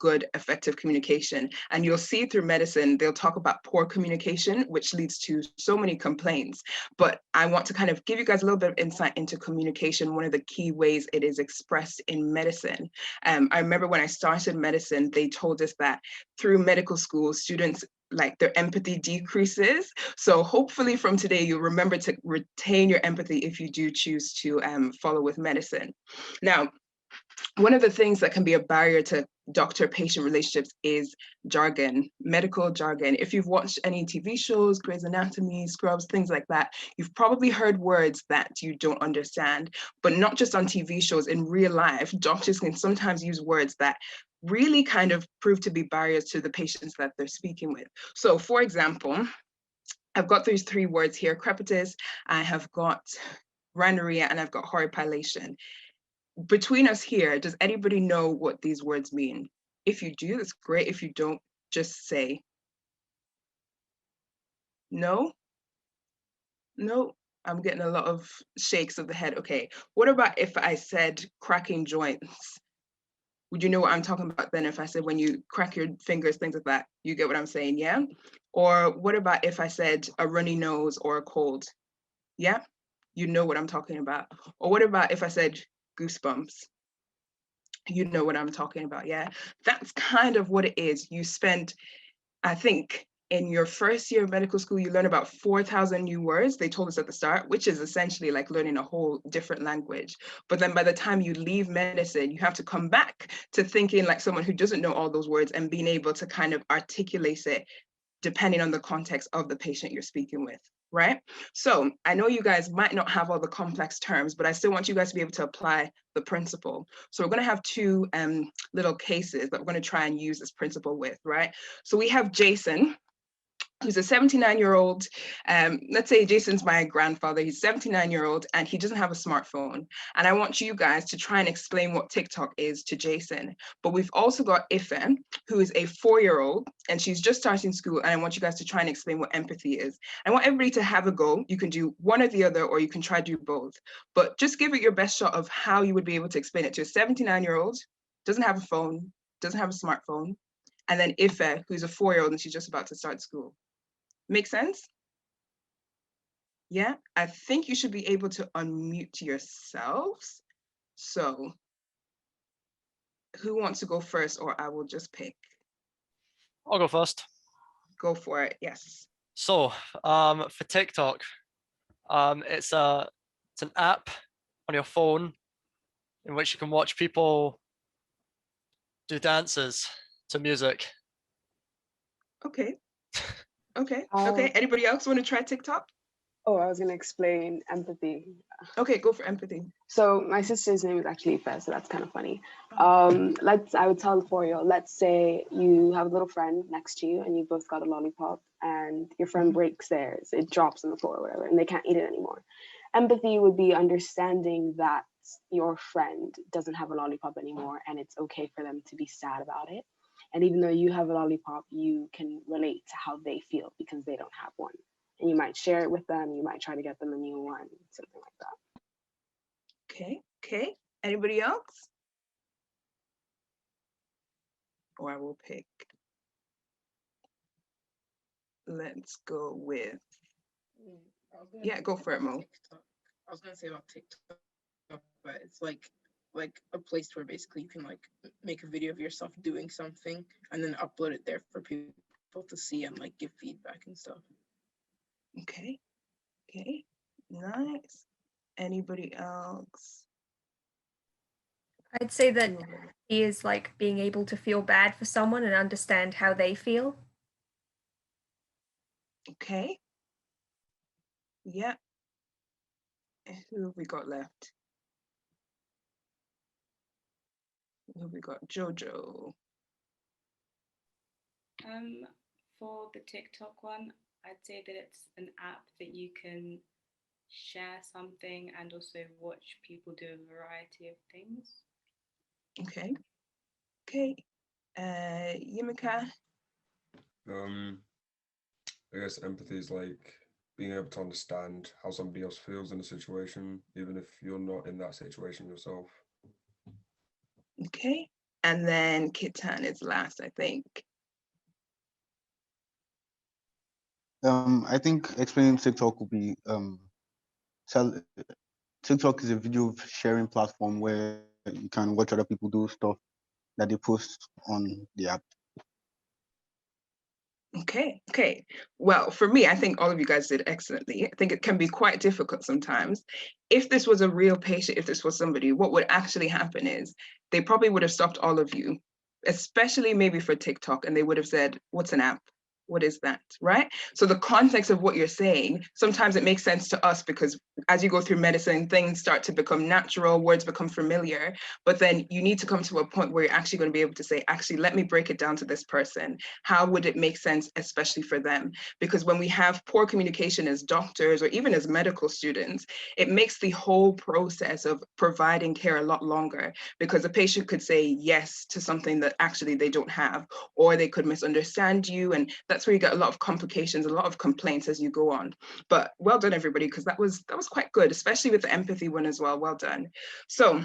good, effective communication. And you'll see through medicine, they'll talk about poor communication, which leads to so many complaints. But I want to kind of give you guys a little bit of insight into communication, one of the key ways it is expressed in medicine. I remember when I started medicine, they told us that through medical school, students like their empathy decreases. So hopefully from today, you'll remember to retain your empathy if you do choose to follow with medicine. Now, one of the things that can be a barrier to doctor-patient relationships is jargon, medical jargon. If you've watched any TV shows, Grey's Anatomy, Scrubs, things like that, you've probably heard words that you don't understand, but not just on TV shows, in real life, doctors can sometimes use words that really kind of prove to be barriers to the patients that they're speaking with. So for example, I've got these three words here: crepitus, I have got rhinorrhea, and I've got horripilation. Between us here, does anybody know what these words mean? If you do, that's great. If you don't, just say. No? No? I'm getting a lot of shakes of the head. Okay. What about if I said cracking joints? Would you know what I'm talking about then if I said when you crack your fingers, things like that? You get what I'm saying, yeah? Or what about if I said a runny nose or a cold? Yeah? You know what I'm talking about. Or what about if I said goosebumps? You know what I'm talking about, yeah? That's kind of what it is. You spend, I think, in your first year of medical school, you learn about 4,000 new words, they told us at the start, which is essentially like learning a whole different language. But then by the time you leave medicine, you have to come back to thinking like someone who doesn't know all those words and being able to kind of articulate it depending on the context of the patient you're speaking with, right? So I know you guys might not have all the complex terms, but I still want you guys to be able to apply the principle. So we're gonna have two little cases that we're gonna try and use this principle with, right? So we have Jason, who's a 79-year-old. Let's say Jason's my grandfather. He's 79-year-old and he doesn't have a smartphone. And I want you guys to try and explain what TikTok is to Jason. But we've also got Ife, who is a 4-year-old and she's just starting school. And I want you guys to try and explain what empathy is. I want everybody to have a go. You can do one or the other, or you can try to do both. But just give it your best shot of how you would be able to explain it to a 79-year-old, doesn't have a phone, doesn't have a smartphone, and then Ife, who's a 4-year-old and she's just about to start school. Make sense? Yeah, I think you should be able to unmute yourselves. So who wants to go first, or I will just pick? I'll go first. Go for it, yes. So for TikTok, it's an app on your phone in which you can watch people do dances to music. Okay. Okay. Anybody else want to try TikTok? Oh, I was going to explain empathy. Okay, go for empathy. So my sister's name is actually Ife, so that's kind of funny. I would tell the 4-year-old, let's say you have a little friend next to you and you both got a lollipop and your friend breaks theirs, it drops on the floor or whatever, and they can't eat it anymore. Empathy would be understanding that your friend doesn't have a lollipop anymore and it's okay for them to be sad about it. And even though you have a lollipop, you can relate to how they feel because they don't have one. And you might share it with them, you might try to get them a new one, something like that. Okay. Anybody else? Or I will pick. Let's go with. Yeah, go for it, Mo. I was gonna say about TikTok, but it's like a place where basically you can like make a video of yourself doing something and then upload it there for people to see and like give feedback and stuff. Okay, nice. Anybody else? I'd say that he is like being able to feel bad for someone and understand how they feel. Okay. Yeah. Who have we got left? Who have we got? Jojo. For the TikTok one, I'd say that it's an app that you can share something and also watch people do a variety of things. Okay. Yimika. I guess empathy is like being able to understand how somebody else feels in a situation, even if you're not in that situation yourself. Okay. And then Kitan is last, I think. I think explaining TikTok will be TikTok is a video sharing platform where you can watch other people do stuff that they post on the app. Okay. Well, for me, I think all of you guys did excellently. I think it can be quite difficult sometimes. If this was a real patient, if this was somebody, what would actually happen is they probably would have stopped all of you, especially maybe for TikTok, and they would have said, what's an app? What is that, right? So the context of what you're saying, sometimes it makes sense to us because as you go through medicine, things start to become natural, words become familiar, but then you need to come to a point where you're actually going to be able to say, actually, let me break it down to this person. How would it make sense, especially for them? Because when we have poor communication as doctors or even as medical students, it makes the whole process of providing care a lot longer because a patient could say yes to something that actually they don't have, or they could misunderstand you. And that's where you get a lot of complications, a lot of complaints as you go on. But well done, everybody, because that was quite good, especially with the empathy one as well. Well done. So